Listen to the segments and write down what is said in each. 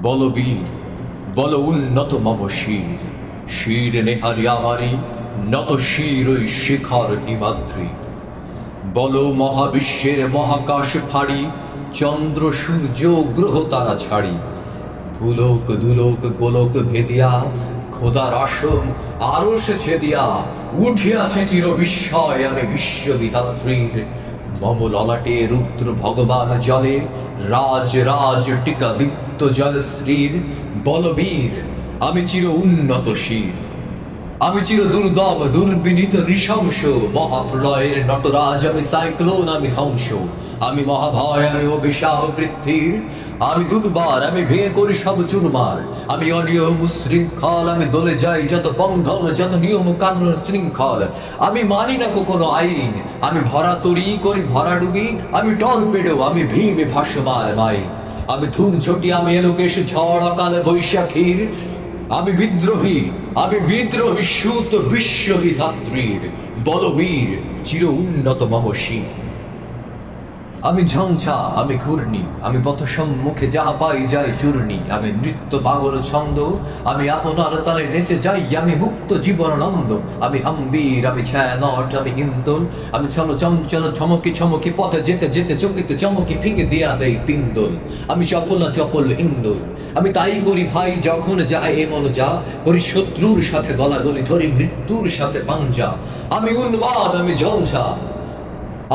বলবীর বল উন্নত মম শির, শির নেহারি আমারি নত শির ওই শিখর হিমাদ্রি। বল মহাবিশ্বের মহাকাশ ফাড়ি, চন্দ্র সূর্য গ্রহ তারা ছাড়ি। ভুলোক দুলোক গোলক ভেদিয়া, খোদার আসন আরশ ছেদিয়া উঠিয়াছে চির বিস্ময় আমি বিশ্ববিধাত্রীর। মম ললাটে রুদ্র ভগবান জলে, রাজ রাজ টিকা দীপ্ত জয়শ্রীর। বলবীর আমি চির উন্নত শির, আমি চির দুর্দম দুর্বিনীত নৃশংস। মহাপ্রলয়ের নটরাজ আমি সাইক্লোন, আমি ধ্বংস। আমি মহাভয়, আমি অভিশাপ পৃথ্বীর। আমি দুর্বার, আমি ভেঙে করি সব চুরমার। আমি অনিয়ম শৃঙ্খল, আমি দলে যাই যত বন্ধন, যত নিয়ম কানুন শৃঙ্খল। আমি মানি না কোনো আইন, আমি ভরা তরি করি ভরাডুবি। আমি টর্পেডো, আমি ভীমে ভাসমান মাই। আমি ধূম ঝটি, আমি এলোকেশ ঝড় অকাল বৈশাখীর। আমি বিদ্রোহী সুত বিশ্ববিধাত্রীর। বলবীর চির উন্নত মম শির। আমি ঝঞ্ঝা, আমি ঘূর্ণি, আমি পথ সম্মুখে যাহা পাই যাই চূর্ণি। আমি নৃত্য পাগল ছন্দ, আমি আপনার তালে নেচে যাই, আমি মুক্ত জীবনানন্দ। আমি হাম্বীর, আমি ছায়ানট, আমি হিন্দোল। আমি চলো চঞ্চল ছমকি ছমকি পথে যেতে যেতে চকিতে চমকি ফিকে দিয়া দেই তিনদোল। আমি চপলা চপল ইন্দোল, আমি তাই করি ভাই যখন যায় এমন যা করি। শত্রুর সাথে গলাগলি ধরি, মৃত্যুর সাথে পাঞ্জা। আমি উন্মাদ, আমি ঝঞ্ঝা,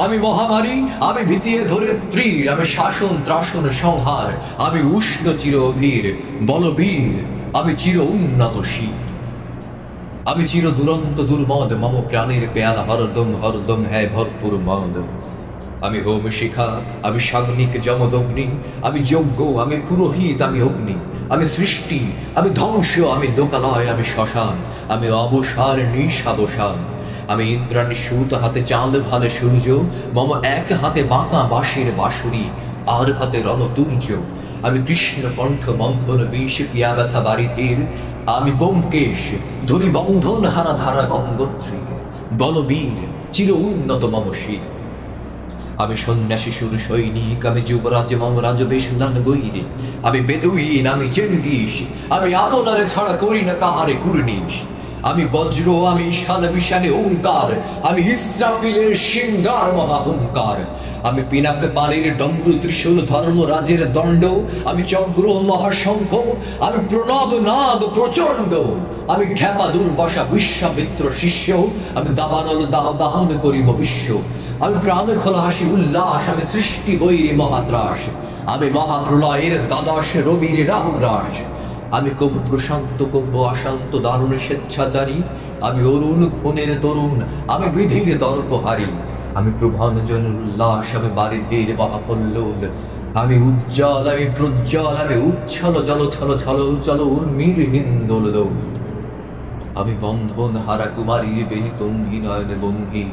আমি মহামারী, আমি ভিতিয়ে ধরে ত্রীর। আমি শাসন ত্রাসন সংহার, আমি উষ্ণ চির অধীর। বলবীর আমি চির উন্নত শির। আমি চির দুরন্ত দুর্মদ, মম প্রাণের পেয়ালা হরদম হরদম হ্যায় ভরপুর মদ। আমি হোম শিখা, আমি সাগ্নিক যমদগ্নি। আমি যজ্ঞ, আমি পুরোহিত, আমি অগ্নি। আমি সৃষ্টি, আমি ধ্বংস, আমি লোকালয়, আমি শ্মশান। আমি অবসার নিঃসাবসান। আমি ইন্দ্রাণী সুত, হাতে চাঁদ ভালে সূর্য। মম এক হাতে বাঁকা বাঁশের বাঁশুরি, আর হাতে রণতুর্য। আমি কৃষ্ণ কণ্ঠ বন্ধন বিষ পিয়া ব্যথা বারিধির। আমি ব্যোমকেশ, ধরি বন্ধন হারা ধারা গঙ্গোত্রী। বলবীর চির উন্নত মম শির। আমি সন্ন্যাসী সুর সৈনিক, আমি যুবরাজ মম রাজবেশ নান গৈরে। আমি বেদুইন, আমি চেঙ্গিস, আমি আপনারে ছাড়া করি না কাহারে কুর্নিশ। আমি বজ্র, আমি ঈশান বিশানে ওঙ্কার। আমি ইসরাফিলের সিংহার মহাহুঙ্কার। আমি পিনাক পানির ডম্বরু ত্রিশূল ধর্মরাজের দণ্ড। আমি চক্র মহাশঙ্খ, আমি প্রণব নাদ প্রচণ্ড। আমি খ্যাপা দুর্বশা বিশ্বামিত্র শিষ্য। আমি দাবানল দাহ দাহন করিব বিশ্ব। আমি প্রাণ খোলা হাসি উল্লাস, আমি সৃষ্টি বৈরী মহাত্রাস। আমি মহাপ্রলয়ের দ্বাদশ রবির রাহুরাস। আমি কবু প্রশান্ত কবু অশান্ত দারুণ স্বেচ্ছাচারী। আমি অরুণ গুণের তরুণ, আমি বিধির দর্পহারী। আমি প্রভাঞ্জন উল্লাস, আমি বারিধির মহাকল্লোল। আমি উজ্জ্বল, আমি প্রজ্জ্বল, আমি উচ্ছল জল ছল ছল চল উর্মির হিন্দোল দৌল। আমি বন্ধন হারা কুমারীর বেনিতম্ভী নয়নে বন্ধি।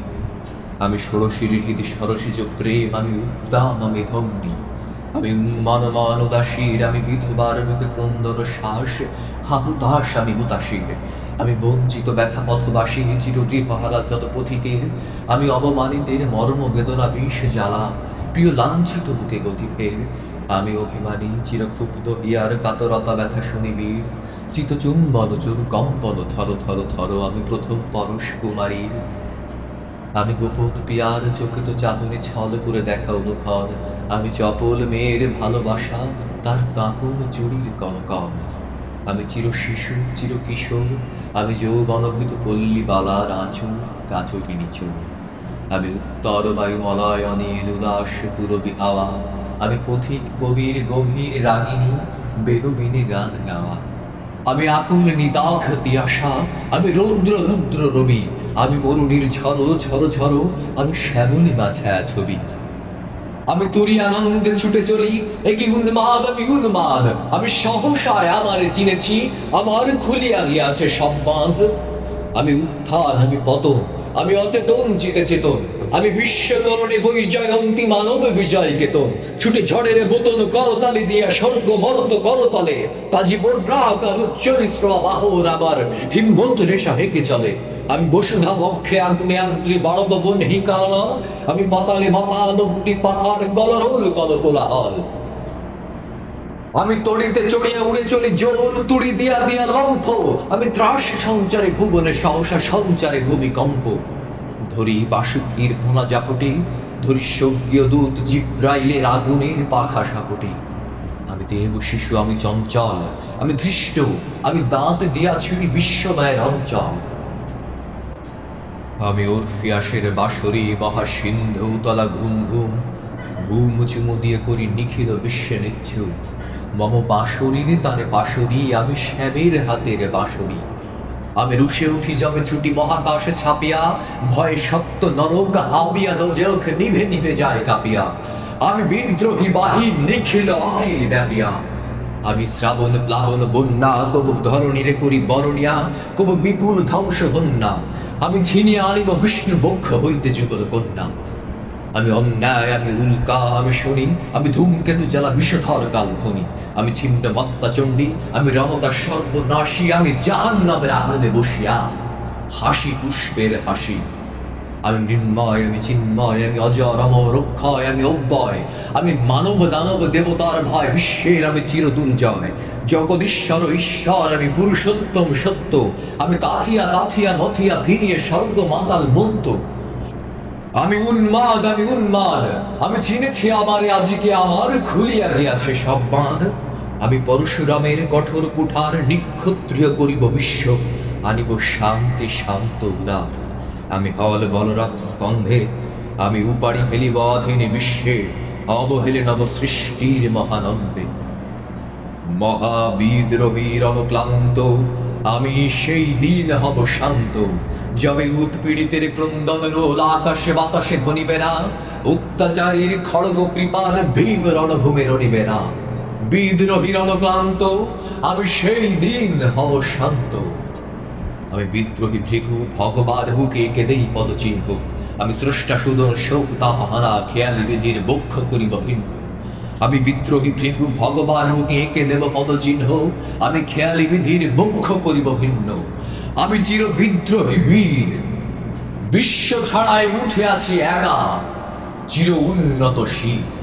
আমি ষোড়শীর হৃদি সরসিজ প্রেম, আমি উদ্দাম, আমি ধন্যী। আমি উন্মান উদাসীর, আমি বিধবার মুখে ক্রন্দন শ্বাস। হাহুতাস, আমি হুতাশীর। আমি বঞ্চিত ব্যথা পথবাসী, চিরগৃহহারা যত পথিকের। আমি অবমানিতের মর্ম বেদনা বিষ জ্বালা, প্রিয় লাঞ্ছিত বুকে গতি ফের। আমি অভিমানী চিরক্ষুব্ধ হিয়ার কাতরতা ব্যথা শুনিবীর। চিতচুম্বন চুর কম্পন থর থর থর, আমি প্রথম পরশ কুমারীর। আমি গোপন পিয়ার চোখে তো চাহনি ছল করে দেখা অনুক্ষণ। আমি চপল মেয়ের ভালোবাসা, তার কাঁপন চুরির কনকন। আমি চির শিশু চির কিশোর, আমি যৌবনভূত পল্লী বালার আঁচু কাচরি নিচু। আমি উত্তর বায়ুমলয় অনিল উদাস পুরবী হাওয়া। আমি পথিক কবির গভীর রাগিনী, বেদুবিনে গান গাওয়া। আমি আকুল নিদাঘ তিয়াসা, আমি রৌদ্র রুদ্র রবি। আমি মরুণীর ঝড়ো ঝড়ো ঝড়ো, আমি শ্যামলী মাছায়া ছবি। আমি তুরি আনন্দে ছুটে চলি, একি উন্মাদ, আমি উন্মাদ। আমি সহসায় আমারে চিনেছি, আমার খুলিয়া গিয়াছে সব বাঁধ। আমি উত্থান, আমি পতন, আমি অচেতন চিতে চেতন। আমি বিশ্বতরণে বৈজয়ন্তী মানব বিজয় কেতন। ছুটে ঝড়ের বোতন করতালি দিয়া স্বর্গ মরত করতলে। তাজি বর্গ্রাক আর উচ্চরিস্র বাহন আমার হিম্মত রেশা হেঁকে চলে। আমি বসুধা বক্ষে আগ্নেয়াদ্রি বাড়ব বন হিকালা। আমি পাতালে মাতানবটি পাতার কলরোল কলকোলাহল। আমি তড়িতে চড়িয়া উড়ে চলি জোর তুড়ি দিয়া দিয়া লম্ফ। আমি ত্রাস সঞ্চারে ভুবনে সহসা সঞ্চারে ভূমিকম্প। ধরি বাসুকীর পোনা জাপটে, ধরি স্বর্গীয় দূত জিব্রাইলের আগুনের পাখা সাপটে। আমি দেব শিশু, আমি চঞ্চল, আমি ধৃষ্ট, আমি দাঁত দিয়া ছিড়ি বিশ্বময়ের অঞ্চল। আমি ওরফিয়াসের বাঁশরি মহাসিন্ধু তলা ঘুম ঘুম, ঘুম চুমু দিয়ে করি নিখিল বিশ্বে নিচ্ছু। মম বাঁশরীর তানে পাশরি, আমি শ্যামের হাতের বাঁশরি। আমি রুষে উঠি যবে ছুটি মহাকাশে ছাপিয়া, ভয়ে সপ্ত নরক হাবিয়া দোজখ নিভে নিভে যায় কাঁপিয়া। আমি বিদ্রোহী বাহির নিখিল অখিল ব্যাপিয়া। আমি শ্রাবণ প্লাবন বন্যা, কবু ধরণীরে করি বরণিয়া, কবু বিপুল ধ্বংস বন্যা। আমি ছিনিয়ে আনিব বিষ্ণু বক্ষ হইতে যুগল কন্যা। আমি অন্যায়, আমি উল্কা, আমি শনি, আমি ধূমকেতু জ্বালা বিষধর কালধ্বনি। আমি ছিন্ন মস্তা চণ্ডী, আমি রমতা সর্বনাশী, আমি জাহান্নামের আগুনে বসিয়া হাসি পুষ্পের হাসি। আমি মৃন্ময়, আমি চিন্ময়, আমি অজর অমর অক্ষয়, আমি অব্যয়। আমি মানব দানব দেবতার ভয়, বিশ্বের আমি চির দুর্জয়। জগদীশ্বর ঈশ্বর, আমি পুরুষোত্তম সত্য। আমি তাথিয়া তাথিয়া নথিয়া ফিরিয়ে স্বর্গ মাতাল মন্ত। আমি উন্মাদ, আমি উন্মাদ, আমি চিনেছি আমারে আজকে, আমার খুলিয়া গিয়াছে সব বাঁধ। আমি পরশুরামের কঠোর কুঠার, নিক্ষত্রিয় করিব বিশ্ব, আনিব শান্তি শান্ত উদার। আমি হল বলরাম স্কন্ধে, আমি উপাড়ি ফেলিব অধীনে বিশ্বে, অবহেলে নব সৃষ্টির মহানন্দে। মহাবিদ্রোহীর অনক্লান্ত, আমি সেই দিন হব শান্ত, যবে উৎপীড়িতের ক্রন্দন রোল আকাশে বাতাসে ধ্বনিবে না, অত্যাচারীর খড়গ কৃপার ভীম রণভূমে রণিবে না। বিদ্রোহীর অনক্লান্ত, আমি সেই দিন হব শান্ত। আমি বিদ্রোহী ভৃগু ভগবান বুকে কেঁদেই পদচিহ্ন। আমি স্রষ্টা সুদন শোক তাহারা খেয়ালি বিধির বক্ষ করিব ভিন্ন। আমি বিদ্রোহী ভৃগু ভগবান মুখে এঁকে দেব পদচিহ্ন। আমি খেয়ালি বিধির বক্ষ করিব ভিন্ন। আমি চির বিদ্রোহী বীর, বিশ্ব ছাড়ায় উঠে আছি একা, চির উন্নত শির।